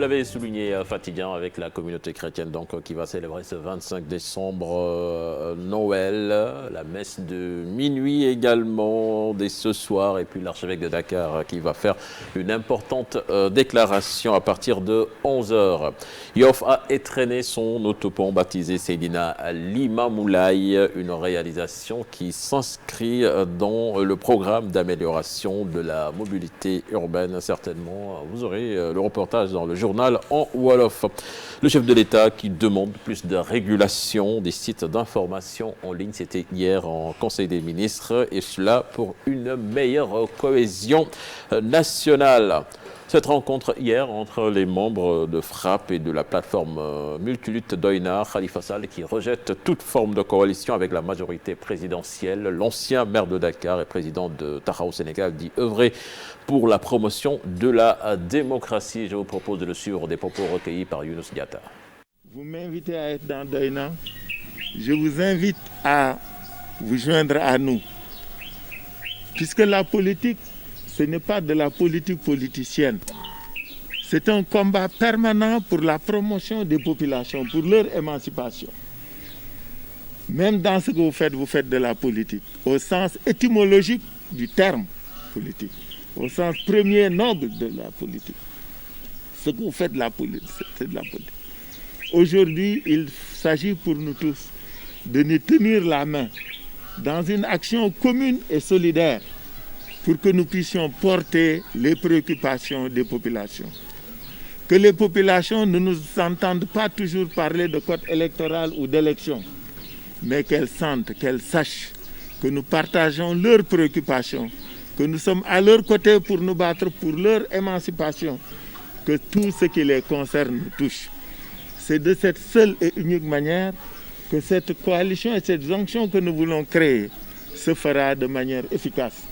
Vous l'avez souligné, Fatiguant, avec la communauté chrétienne donc, qui va célébrer ce 25 décembre Noël, la messe de minuit également dès ce soir, et puis l'archevêque de Dakar qui va faire une importante déclaration à partir de 11h. Yoff a étrenné son autopont baptisé Seydina Limamoulaye, une réalisation qui s'inscrit dans le programme d'amélioration de la mobilité urbaine. Certainement, vous aurez le reportage dans le journal en Wolof. Le chef de l'État qui demande plus de régulation des sites d'information en ligne, c'était hier en Conseil des ministres, et cela pour une meilleure cohésion nationale. Cette rencontre hier entre les membres de FRAPP et de la plateforme Multilutte Doïna, Khalifa Sall qui rejette toute forme de coalition avec la majorité présidentielle. L'ancien maire de Dakar et président de Taxawu Sénégal dit œuvrer pour la promotion de la démocratie. Je vous propose de le suivre, des propos recueillis par Younous Diatta. Vous m'invitez à être dans Doïna. Je vous invite à vous joindre à nous. Puisque la politique, ce n'est pas de la politique politicienne. C'est un combat permanent pour la promotion des populations, pour leur émancipation. Même dans ce que vous faites de la politique, au sens étymologique du terme politique, au sens premier noble de la politique. Ce que vous faites de la politique, c'est de la politique. Aujourd'hui, il s'agit pour nous tous de nous tenir la main dans une action commune et solidaire pour que nous puissions porter les préoccupations des populations. Que les populations ne nous entendent pas toujours parler de code électoral ou d'élection, mais qu'elles sentent, qu'elles sachent que nous partageons leurs préoccupations, que nous sommes à leur côté pour nous battre pour leur émancipation, que tout ce qui les concerne nous touche. C'est de cette seule et unique manière que cette coalition et cette jonction que nous voulons créer se fera de manière efficace.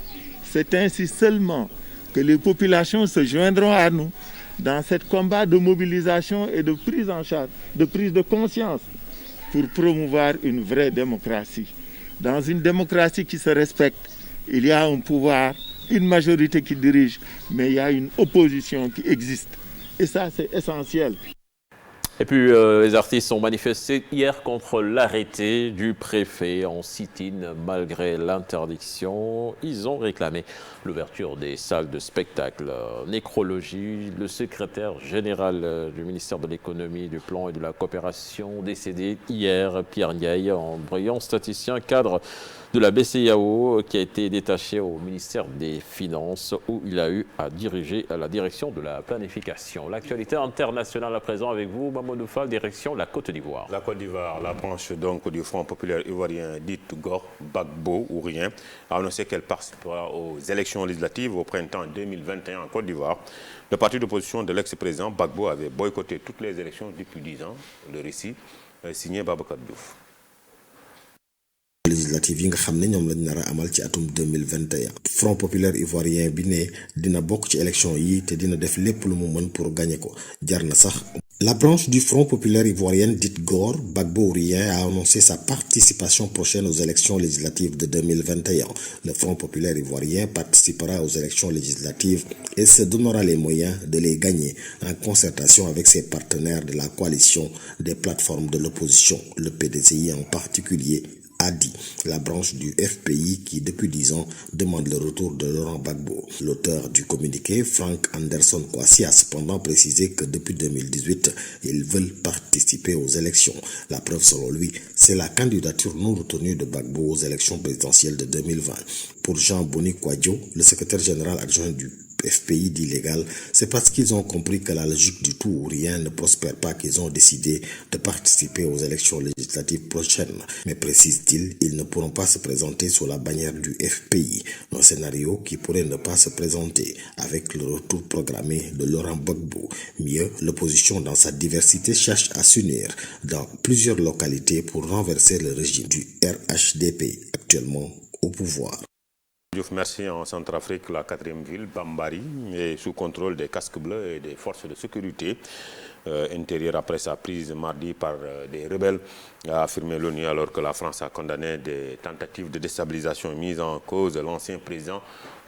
C'est ainsi seulement que les populations se joindront à nous dans ce combat de mobilisation et de prise en charge, de prise de conscience pour promouvoir une vraie démocratie. Dans une démocratie qui se respecte, il y a un pouvoir, une majorité qui dirige, mais il y a une opposition qui existe. Et ça, c'est essentiel. Et puis, les artistes ont manifesté hier contre l'arrêté du préfet en sit-in malgré l'interdiction. Ils ont réclamé l'ouverture des salles de spectacle. Nécrologie, le secrétaire général du ministère de l'économie, du plan et de la coopération décédé hier, Pierre Ndiaye, un brillant statisticien cadre de la BCEAO qui a été détaché au ministère des Finances où il a eu à diriger la direction de la planification. L'actualité internationale à présent avec vous, Mamadou Fall, direction la Côte d'Ivoire. La Côte d'Ivoire, la branche donc du Front populaire ivoirien dite GOR, Gbagbo ou rien, a annoncé qu'elle participera aux élections législatives au printemps 2021 en Côte d'Ivoire. Le parti d'opposition de l'ex-président Gbagbo avait boycotté toutes les élections depuis 10 ans. Le récit signé Babacar Diouf. législative yi nga xam ne ñoom lañ nar a amal ci atum 2021 Front populaire ivoirien bi ne dina bokk ci élection yi te dina def lépp lu mu mën pour gagner ko jar na sax. La branche du Front populaire ivoirien dite GOR, Gbagbo ou rien, a annoncé sa participation prochaine aux élections législatives de 2021. Le Front populaire ivoirien participera aux élections législatives et se donnera les moyens de les gagner en concertation avec ses partenaires de la coalition des plateformes de l'opposition, le PDCI en particulier, a dit la branche du FPI qui depuis 10 ans demande le retour de Laurent Gbagbo. L'auteur du communiqué, Frank Anderson Kwasi, a cependant précisé que depuis 2018, ils veulent participer aux élections. La preuve selon lui, c'est la candidature non retenue de Gbagbo aux élections présidentielles de 2020. Pour Jean-Boni Kouadio, le secrétaire général adjoint du FPI dit légal, c'est parce qu'ils ont compris que la logique du tout ou rien ne prospère pas qu'ils ont décidé de participer aux élections législatives prochaines. Mais précise-t-il, ils ne pourront pas se présenter sous la bannière du FPI, un scénario qui pourrait ne pas se présenter avec le retour programmé de Laurent Gbagbo. Mieux, l'opposition dans sa diversité cherche à s'unir dans plusieurs localités pour renverser le régime du RHDP actuellement au pouvoir. Merci. En Centrafrique, la 4e ville, Bambari, est sous contrôle des casques bleus et des forces de sécurité. intérieur après sa prise mardi par des rebelles, a affirmé l'ONU, alors que la France a condamné des tentatives de déstabilisation mises en cause de l'ancien président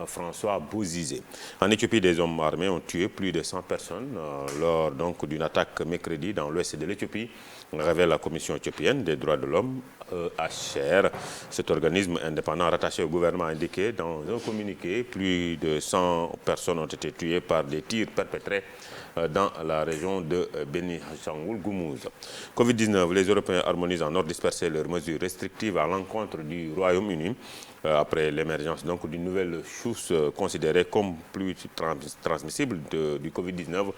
François Bozizé. En Éthiopie, des hommes armés ont tué plus de 100 personnes lors donc d'une attaque mercredi dans l'ouest de l'Éthiopie, révèle la Commission éthiopienne des droits de l'homme, EHR. Cet organisme indépendant rattaché au gouvernement a indiqué dans un communiqué plus de 100 personnes ont été tuées par des tirs perpétrés dans la région de Béni-Sangul-Gumuz. Covid-19, les Européens harmonisent en ordre dispersé leurs mesures restrictives à l'encontre du Royaume-Uni après l'émergence donc d'une nouvelle souche considérée comme plus transmissible du Covid-19.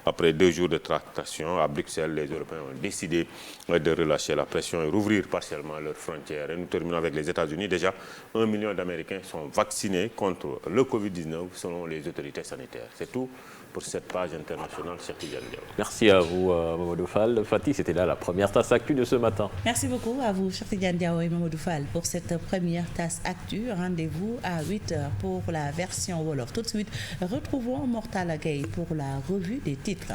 Après 2 jours de tractation à Bruxelles, les Européens ont décidé de relâcher la pression et rouvrir partiellement leurs frontières. Et nous terminons avec les États-Unis. Déjà, 1 million d'Américains sont vaccinés contre le Covid-19 selon les autorités sanitaires. C'est tout pour cette page internationale. Merci à vous, Mamadou Fall. Fatih, c'était là la première tasse actu de ce matin. Merci beaucoup à vous, Cheikh Tidiane Diawo et Mamadou Fall, pour cette première tasse actu. Rendez-vous à 8h pour la version Wolof. Tout de suite, retrouvons Mortala Gueye pour la revue des titres.